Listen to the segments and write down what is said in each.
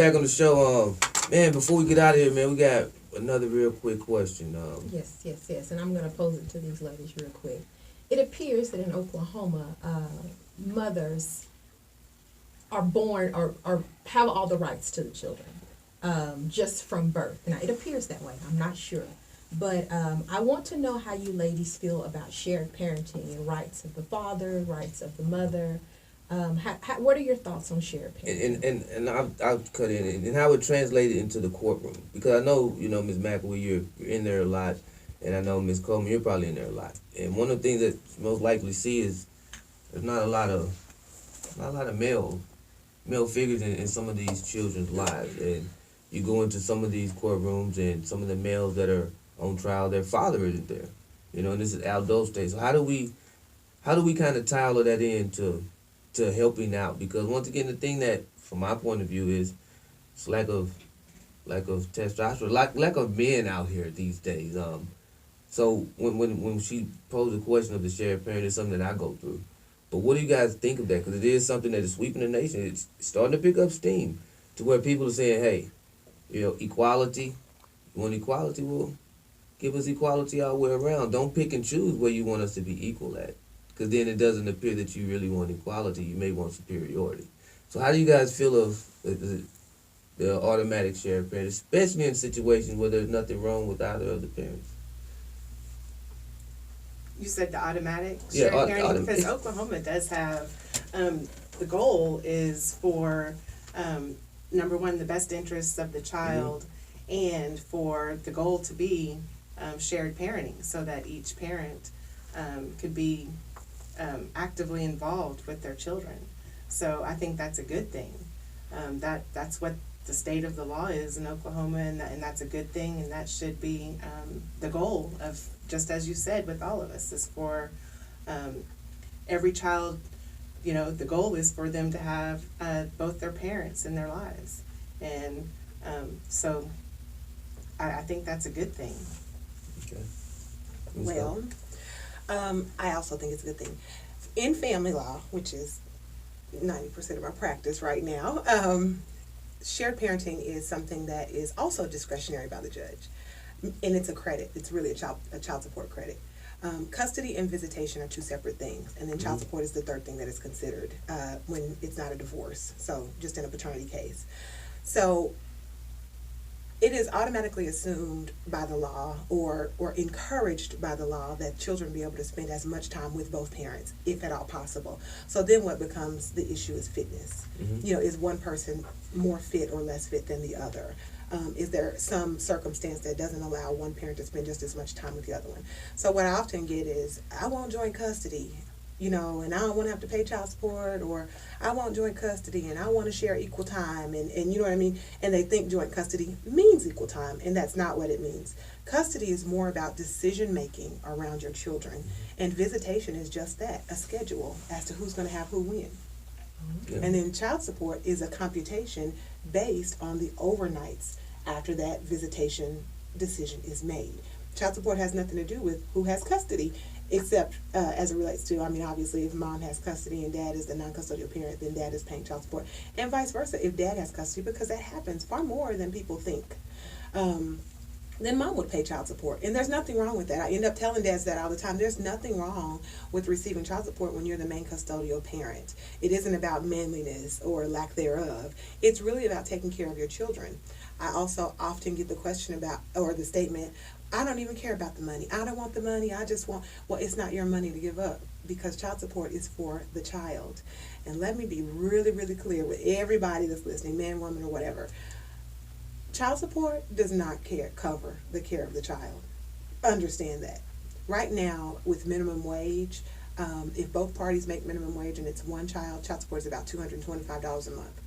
Back on the show, man. Before we get out of here, man, we got another real quick question. Yes. And I'm going to pose it to these ladies real quick. It appears that in Oklahoma, mothers are born or have all the rights to the children just from birth. Now, it appears that way. I'm not sure. But I want to know how you ladies feel about shared parenting and rights of the father, rights of the mother. What are your thoughts on shared parenting? And I'll cut in and how it translated into the courtroom, because I know, Ms. McElwee, you're in there a lot, and I know Ms. Coleman, you're probably in there a lot. And one of the things that you most likely see is there's not a lot of male figures in some of these children's lives. And you go into some of these courtrooms, and some of the males that are on trial, their father isn't there. And this is adult state. So how do we kind of tie all of that into helping out? Because once again, the thing that, from my point of view, is it's lack of testosterone, lack of men out here these days. So when she posed the question of the shared parent, it's something that I go through. But what do you guys think of that? Because it is something that is sweeping the nation. It's starting to pick up steam to where people are saying, hey, equality. You want equality? Well, give us equality all the way around. Don't pick and choose where you want us to be equal at. Because then it doesn't appear that you really want equality. You may want superiority. So how do you guys feel of the automatic shared parent, especially in situations where there's nothing wrong with either of the parents? You said the automatic shared parenting? Because Oklahoma does have, the goal is for, number one, the best interests of the child, and for the goal to be shared parenting, so that each parent could be actively involved with their children. So I think that's a good thing. That's what the state of the law is in Oklahoma, and that's a good thing, and that should be the goal of, just as you said, with all of us, is for every child, the goal is for them to have both their parents in their lives. And so I think that's a good thing. Okay. Well, I also think it's a good thing. In family law, which is 90% of our practice right now, shared parenting is something that is also discretionary by the judge. And it's a credit. It's really a child support credit. Custody and visitation are two separate things. And then child support is the third thing that is considered when it's not a divorce. So just in a paternity case. So it is automatically assumed by the law or encouraged by the law that children be able to spend as much time with both parents, if at all possible. So then what becomes the issue is fitness. Is one person more fit or less fit than the other? Is there some circumstance that doesn't allow one parent to spend just as much time with the other one? So what I often get is, I won't join custody, and I don't want to have to pay child support, or I won't join custody and I want to share equal time, and you know what I mean? And they think joint custody means equal time, and that's not what it means. Custody is more about decision making around your children, and visitation is just that, a schedule as to who's going to have who when. Yeah. And then child support is a computation based on the overnights after that visitation decision is made. Child support has nothing to do with who has custody, except as it relates to, obviously, if mom has custody and dad is the non-custodial parent, then dad is paying child support, and vice versa if dad has custody, because that happens far more than people think. Then mom would pay child support, and there's nothing wrong with that. I end up telling dads that all the time. There's nothing wrong with receiving child support when you're the main custodial parent. It isn't about manliness or lack thereof. It's really about taking care of your children. I also often get the question about, or the statement, I don't even care about the money. I don't want the money. I just want, well, it's not your money to give up, because child support is for the child. And let me be really, really clear with everybody that's listening, man, woman, or whatever. Child support does not cover the care of the child. Understand that. Right now, with minimum wage, if both parties make minimum wage and it's one child support is about $225 a month.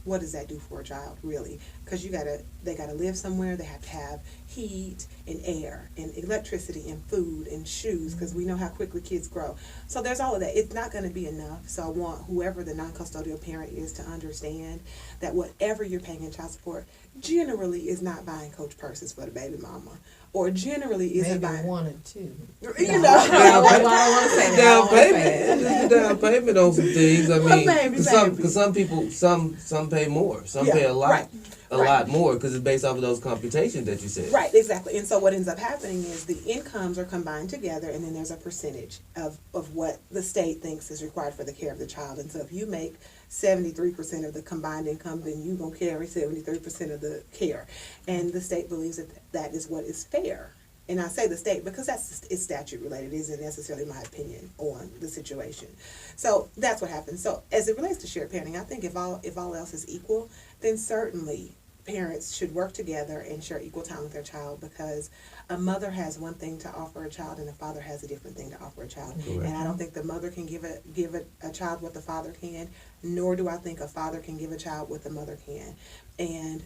What does that do for a child, really? Because they gotta live somewhere. They have to have heat and air and electricity and food and shoes, because we know how quickly kids grow. So there's all of that. It's not going to be enough. So I want whoever the non-custodial parent is to understand that whatever you're paying in child support generally is not buying Coach purses for the baby mama or generally isn't Maybe buying. one or two. You No, know, I don't want to say that. I Down don't wanna say payment, that. just a down payment on some things. I mean, maybe. because some people, some pay more, some Yeah, pay a lot, right, a right. lot more, because it's based off of those computations that you said. Right, exactly. And so what ends up happening is the incomes are combined together, and then there's a percentage of what the state thinks is required for the care of the child. And so if you make 73% of the combined income, then you're going to carry 73% of the care. And the state believes that that is what is fair. And I say the state because it's statute related. It isn't necessarily my opinion on the situation. So that's what happens. So as it relates to shared parenting, I think if all else is equal, then certainly parents should work together and share equal time with their child, because a mother has one thing to offer a child and a father has a different thing to offer a child. Correct. And I don't think the mother can give a child what the father can, nor do I think a father can give a child what the mother can. And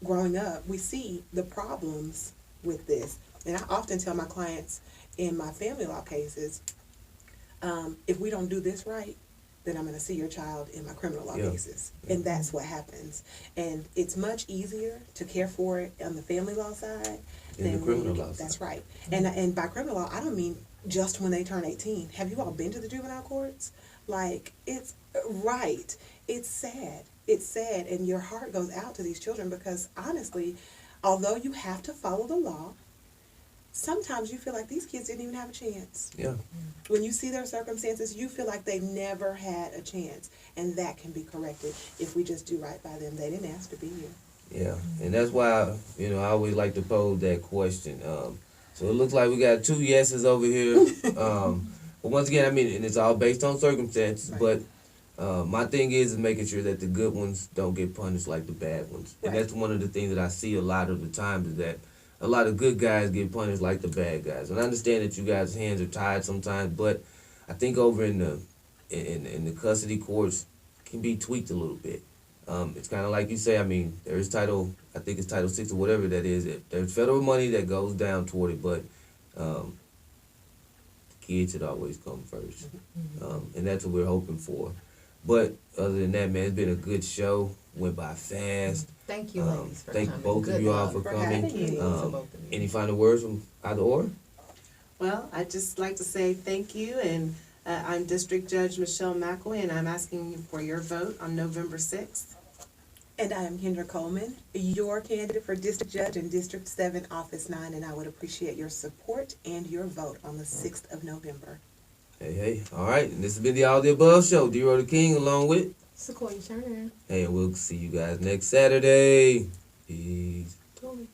growing up, we see the problems with this. And I often tell my clients in my family law cases, if we don't do this right, then I'm going to see your child in my criminal law cases. And that's what happens. And it's much easier to care for it on the family law side than the criminal law side. That's right. And by criminal law, I don't mean just when they turn 18. Have you all been to the juvenile courts? Like, it's right. It's sad. It's sad. And your heart goes out to these children because, honestly, although you have to follow the law, sometimes you feel like these kids didn't even have a chance. Yeah. When you see their circumstances, you feel like they never had a chance. And that can be corrected if we just do right by them. They didn't ask to be here. Yeah, and that's why, I always like to pose that question. So it looks like we got 2 yeses over here. But once again, and it's all based on circumstances, Right. but my thing is making sure that the good ones don't get punished like the bad ones. And Right. that's one of the things that I see a lot of the times is that a lot of good guys get punished like the bad guys. And I understand that you guys' hands are tied sometimes, but I think over in the custody courts can be tweaked a little bit. It's kind of like you say, there is I think it's Title 6 or whatever that is. There's federal money that goes down toward it, but the kids should always come first. And that's what we're hoping for. But other than that, man, it's been a good show. Went by fast. Thank you, ladies, for Thank coming. both of Good you all luck. for coming. having you. To both of you. Any final words from either or? Well, I'd just like to say thank you, and I'm District Judge Michelle McElwee, and I'm asking you for your vote on November 6th. And I am Kendra Coleman, your candidate for District Judge in District 7, Office 9, and I would appreciate your support and your vote on the 6th of November. Hey. All right. And this has been the All the Above Show. DRoe the King along with. Sequoia Turner. Hey, and we'll see you guys next Saturday. Peace. Tony.